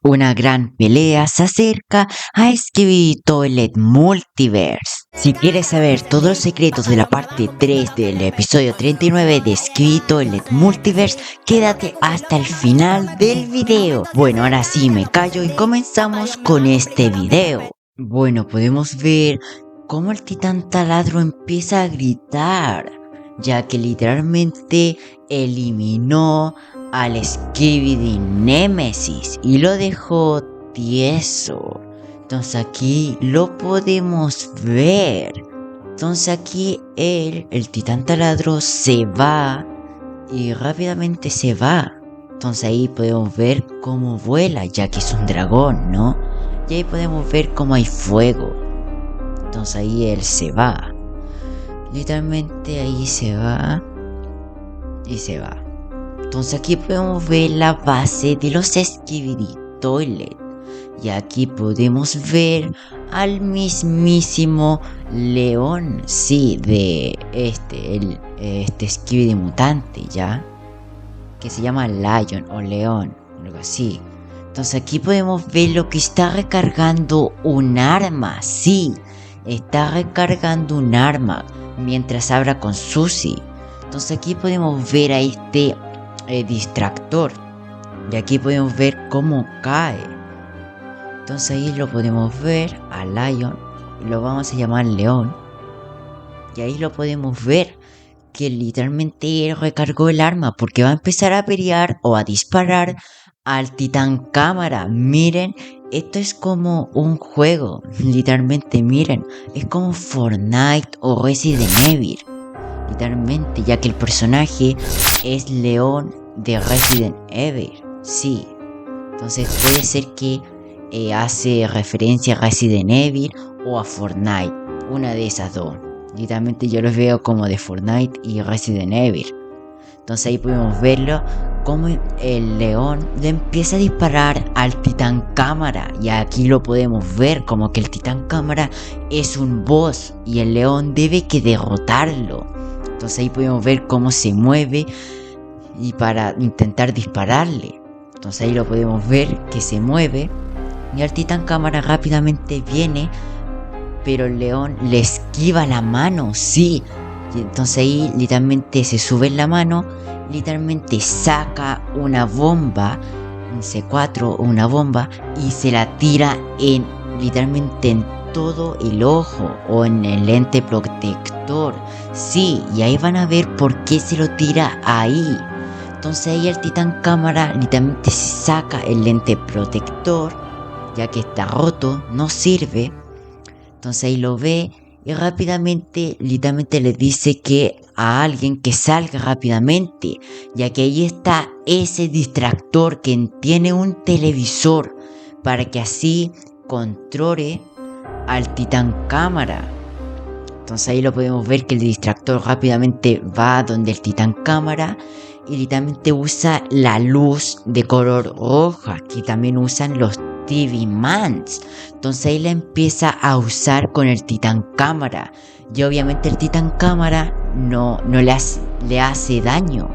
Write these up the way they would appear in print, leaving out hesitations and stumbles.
Una gran pelea se acerca a Skibidi Toilet Multiverse. Si quieres saber todos los secretos de la parte 3 del episodio 39 de Skibidi Toilet Multiverse, quédate hasta el final del video. Bueno, ahora sí me callo y comenzamos con este video. Bueno, podemos ver cómo el titán taladro empieza a gritar, ya que literalmente eliminó al Skibidi Nemesis y lo dejó tieso. Entonces aquí lo podemos ver. Entonces aquí el titán taladro se va y rápidamente se va. Entonces ahí podemos ver cómo vuela, ya que es un dragón, ¿no? Y ahí podemos ver cómo hay fuego. Entonces ahí él se va. Literalmente ahí se va y se va. Entonces aquí podemos ver la base de los Skibidi Toilet. Y aquí podemos ver al mismísimo león, sí, de este Skibidi mutante, ¿ya? Que se llama Lion o León, algo así. Entonces aquí podemos ver lo que está recargando un arma, sí. Está recargando un arma mientras habla con Susie. Entonces aquí podemos ver a este distractor. Y aquí podemos ver cómo cae. Entonces ahí lo podemos ver a Lion. Y lo vamos a llamar León. Y ahí lo podemos ver que literalmente él recargó el arma, porque va a empezar a pelear o a disparar al titán cámara. Miren, esto es como un juego. Literalmente, miren, es como Fortnite o Resident Evil. Literalmente, ya que el personaje es León de Resident Evil. Sí. Entonces puede ser que hace referencia a Resident Evil o a Fortnite. Una de esas dos. Literalmente yo los veo como de Fortnite y Resident Evil. Entonces ahí podemos verlo como el león le empieza a disparar al titán cámara. Y aquí lo podemos ver como que el titán cámara es un boss y el león debe que derrotarlo. Entonces ahí podemos ver cómo se mueve y para intentar dispararle. Entonces ahí lo podemos ver que se mueve y el titán cámara rápidamente viene, pero el león le esquiva la mano, sí. Y entonces ahí literalmente se sube en la mano, literalmente saca una bomba, un C4 o una bomba, y se la tira literalmente en todo el ojo o en el lente protector. Sí, y ahí van a ver por qué se lo tira ahí. Entonces ahí el titán cámara literalmente se saca el lente protector, ya que está roto, no sirve. Entonces ahí lo ve y rápidamente, literalmente le dice que a alguien que salga rápidamente, ya que ahí está ese distractor que tiene un televisor para que así controle al titán cámara. Entonces ahí lo podemos ver que el distractor rápidamente va donde el titán cámara y literalmente usa la luz de color roja que también usan los TV Mans. Entonces ahí la empieza a usar con el titán cámara. Y obviamente el titán cámara no le hace daño,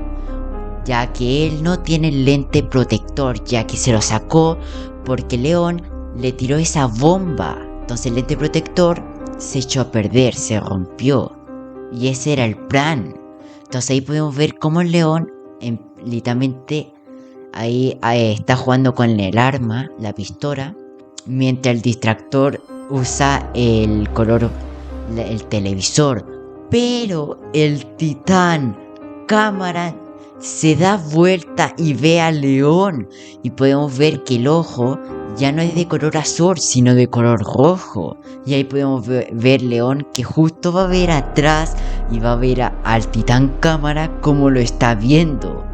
ya que él no tiene lente protector, ya que se lo sacó porque León le tiró esa bomba. Entonces el lente protector se echó a perder, se rompió. Y ese era el plan. Entonces ahí podemos ver cómo el León literalmente ahí está jugando con el arma, la pistola, mientras el distractor usa el televisor. Pero el titán cámara se da vuelta y ve al león. Y podemos ver que el ojo ya no es de color azul, sino de color rojo. Y ahí podemos ver león que justo va a ver atrás y va a ver al titán cámara como lo está viendo.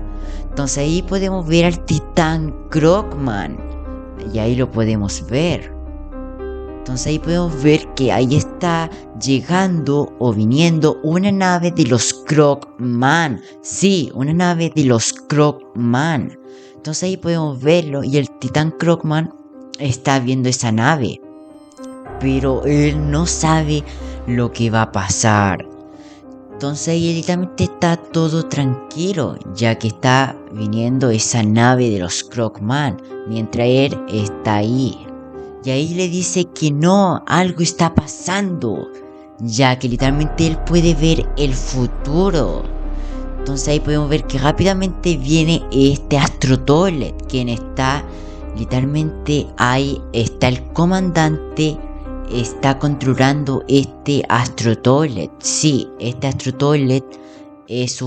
Entonces ahí podemos ver al titán Crockman. Y ahí lo podemos ver. Entonces ahí podemos ver que ahí está llegando o viniendo una nave de los Crockman. Sí, una nave de los Crockman. Entonces ahí podemos verlo y el titán Crockman está viendo esa nave. Pero él no sabe lo que va a pasar. Entonces ahí literalmente está todo tranquilo, ya que está viniendo esa nave de los Krogman, mientras él está ahí. Y ahí le dice que no, algo está pasando, ya que literalmente él puede ver el futuro. Entonces ahí podemos ver que rápidamente viene este Astro Toilet, quien está literalmente ahí, está el comandante, está controlando este Astro Toilet. Sí, este Astro Toilet es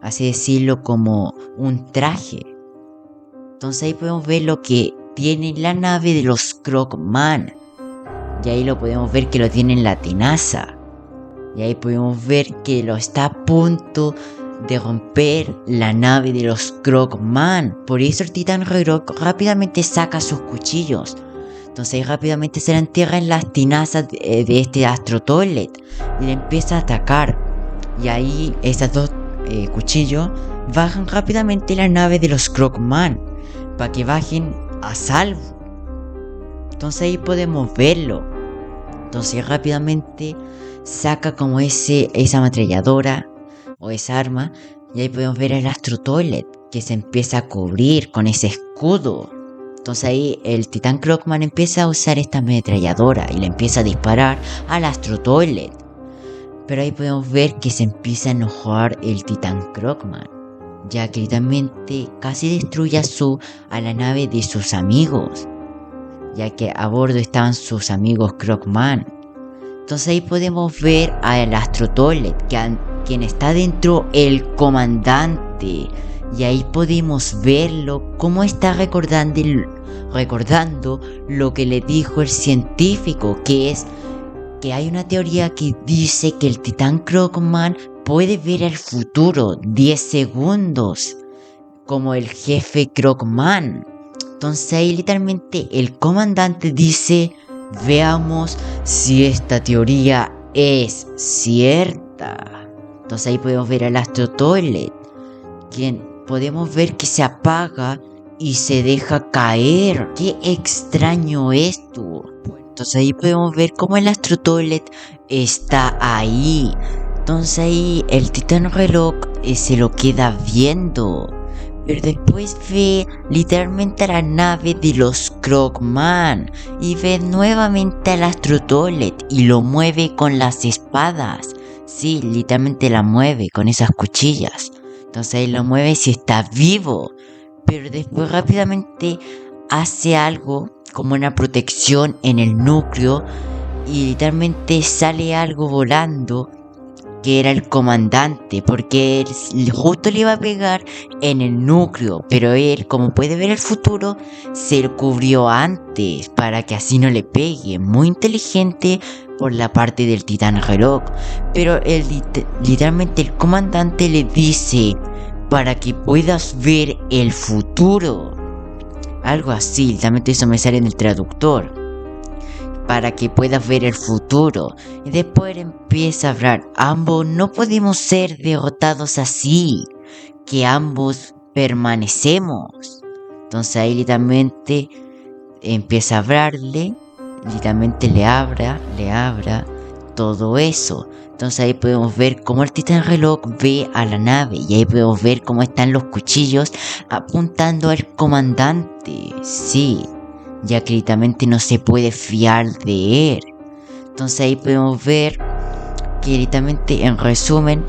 así decirlo, como un traje. Entonces ahí podemos ver lo que tiene la nave de los Krogman. Y ahí lo podemos ver que lo tiene en la tenaza. Y ahí podemos ver que lo está a punto de romper la nave de los Krogman. Por eso el titán Ragnarok rápidamente saca sus cuchillos. Entonces rápidamente se la entierra en las tenazas de este Astro Toilet y le empieza a atacar. Y ahí esos dos cuchillos bajan rápidamente la nave de los Krogman para que bajen a salvo. Entonces ahí podemos verlo. Entonces rápidamente saca como esa ametralladora o esa arma, y ahí podemos ver el Astro Toilet que se empieza a cubrir con ese escudo. Entonces ahí el titán Krogman empieza a usar esta ametralladora y le empieza a disparar al Astro Toilet. Pero ahí podemos ver que se empieza a enojar el titán Krogman, ya que literalmente casi destruye a la nave de sus amigos, ya que a bordo estaban sus amigos Krogman. Entonces ahí podemos ver al Astro Toilet, quien está dentro el comandante. Y ahí podemos verlo como está recordando lo que le dijo el científico, que es que hay una teoría que dice que el titán Krogman puede ver el futuro 10 segundos, como el jefe Krogman. Entonces ahí literalmente el comandante dice: veamos si esta teoría es cierta. Entonces ahí podemos ver al Astro Toilet, quien podemos ver que se apaga y se deja caer. ¡Qué extraño esto! Entonces ahí podemos ver cómo el Astro Toilet está ahí. Entonces ahí el titán reloj se lo queda viendo. Pero después ve literalmente a la nave de los Krogman y ve nuevamente al Astro Toilet y lo mueve con las espadas. Sí, literalmente la mueve con esas cuchillas. Entonces ahí lo mueve si está vivo. Pero después rápidamente hace algo como una protección en el núcleo y literalmente sale algo volando, que era el comandante, porque él justo le iba a pegar en el núcleo, pero él, como puede ver el futuro, se lo cubrió antes para que así no le pegue. Muy inteligente por la parte del titán reloj. Pero literalmente el comandante le dice: para que puedas ver el futuro. Algo así, literalmente eso me sale en el traductor. Para que puedas ver el futuro. Y después empieza a hablar: ambos no podemos ser derrotados así, que ambos permanecemos. Entonces ahí literalmente empieza a hablarle, literalmente le abra todo eso. Entonces ahí podemos ver cómo el titán reloj ve a la nave, y ahí podemos ver cómo están los cuchillos apuntando al comandante. Sí, ya que literalmente no se puede fiar de él. Entonces ahí podemos ver que literalmente, en resumen,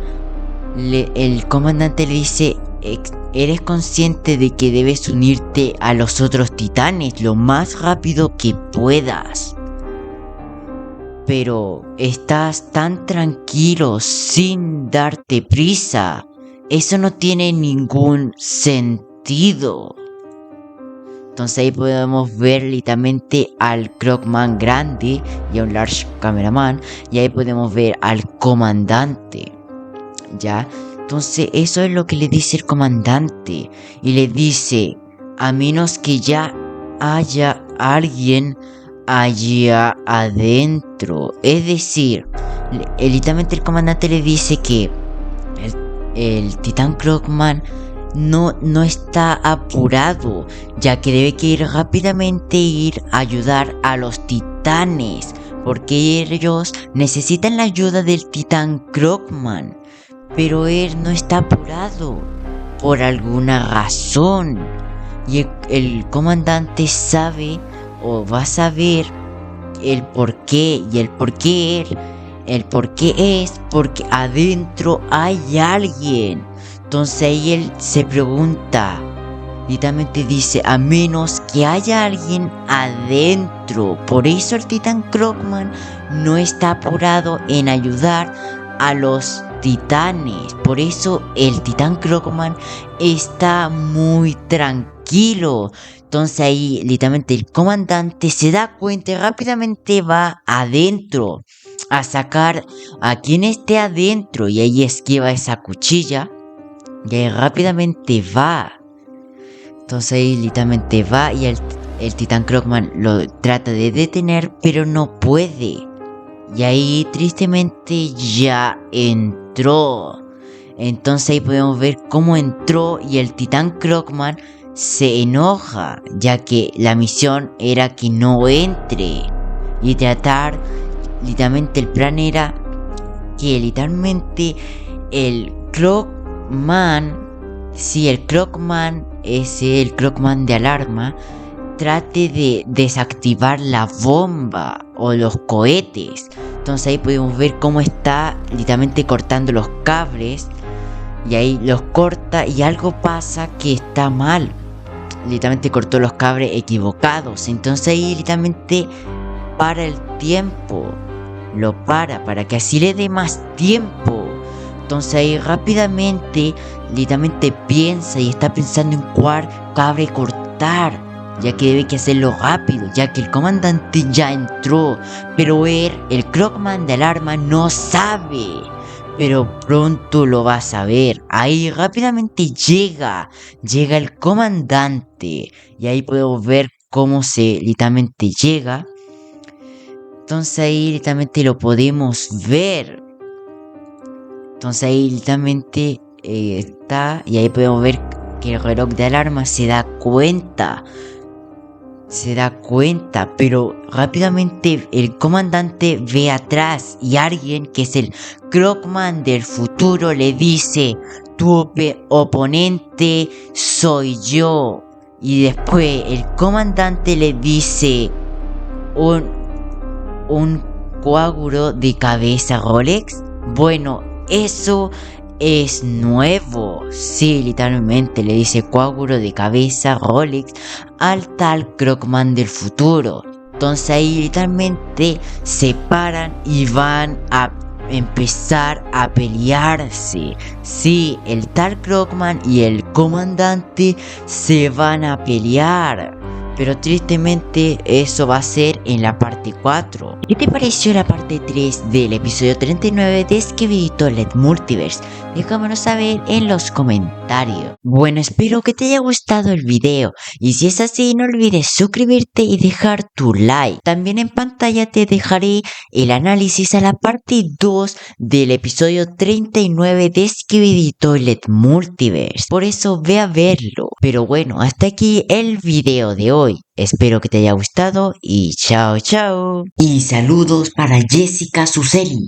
el comandante le dice: eres consciente de que debes unirte a los otros titanes lo más rápido que puedas, pero estás tan tranquilo sin darte prisa. Eso no tiene ningún sentido. Entonces ahí podemos ver literalmente al Krogman grande y a un Large Cameraman, y ahí podemos ver al comandante, ¿ya? Entonces eso es lo que le dice el comandante, y le dice: a menos que ya haya alguien allá adentro. Es decir, literalmente el comandante le dice que el titán Krogman no está apurado, ya que debe que ir rápidamente a ayudar a los titanes, porque ellos necesitan la ayuda del titán Krogman. pero él no está apurado por alguna razón. Y el comandante sabe o va a saber el por qué. Y el por qué es porque adentro hay alguien. Entonces ahí él se pregunta, literalmente dice, a menos que haya alguien adentro. Por eso el Titán Krogman no está apurado en ayudar a los titanes. Por eso el Titán Krogman está muy tranquilo. Entonces ahí literalmente el comandante se da cuenta y rápidamente va adentro a sacar a quien esté adentro. Y ahí esquiva esa cuchilla. Y ahí rápidamente va. Entonces ahí literalmente va y el Titán Krogman lo trata de detener, pero no puede. Y ahí tristemente ya entró. Entonces ahí podemos ver cómo entró y el Titán Krogman se enoja, ya que la misión era que no entre. Y tratar, literalmente el plan era que literalmente el Krogman, si el Krogman el Krogman de alarma, trate de desactivar la bomba o los cohetes. Entonces ahí podemos ver cómo está literalmente cortando los cables. Y ahí los corta y algo pasa que está mal. Literalmente cortó los cables equivocados. Entonces ahí literalmente para el tiempo. Lo para que así le dé más tiempo. Entonces ahí rápidamente, literalmente piensa y está pensando en cuál cable cortar, ya que debe que hacerlo rápido, ya que el comandante ya entró, pero él, el Krogman de alarma, no sabe, pero pronto lo va a saber. Ahí rápidamente llega el comandante, y ahí podemos ver cómo se literalmente llega. Entonces ahí literalmente lo podemos ver. Entonces ahí literalmente está, y ahí podemos ver que el reloj de alarma se da cuenta, pero rápidamente el comandante ve atrás y alguien que es el Krogman del futuro le dice, tu oponente soy yo. Y después el comandante le dice, un coágulo de cabeza Rolex. Bueno, eso es nuevo. Sí, literalmente le dice coágulo de cabeza Rolex al tal Krogman del futuro. Entonces ahí literalmente se paran y van a empezar a pelearse. Sí, el tal Krogman y el comandante se van a pelear. Pero tristemente eso va a ser en la parte 4. ¿Qué te pareció la parte 3 del episodio 39 de Skibidi Toilet Multiverse? Déjamelo saber en los comentarios. Bueno, espero que te haya gustado el video. Y si es así, no olvides suscribirte y dejar tu like. También en pantalla te dejaré el análisis a la parte 2 del episodio 39 de Skibidi Toilet Multiverse. Por eso ve a verlo. Pero bueno, hasta aquí el video de hoy. Espero que te haya gustado y chao chao. Y saludos para Jessica Suseli.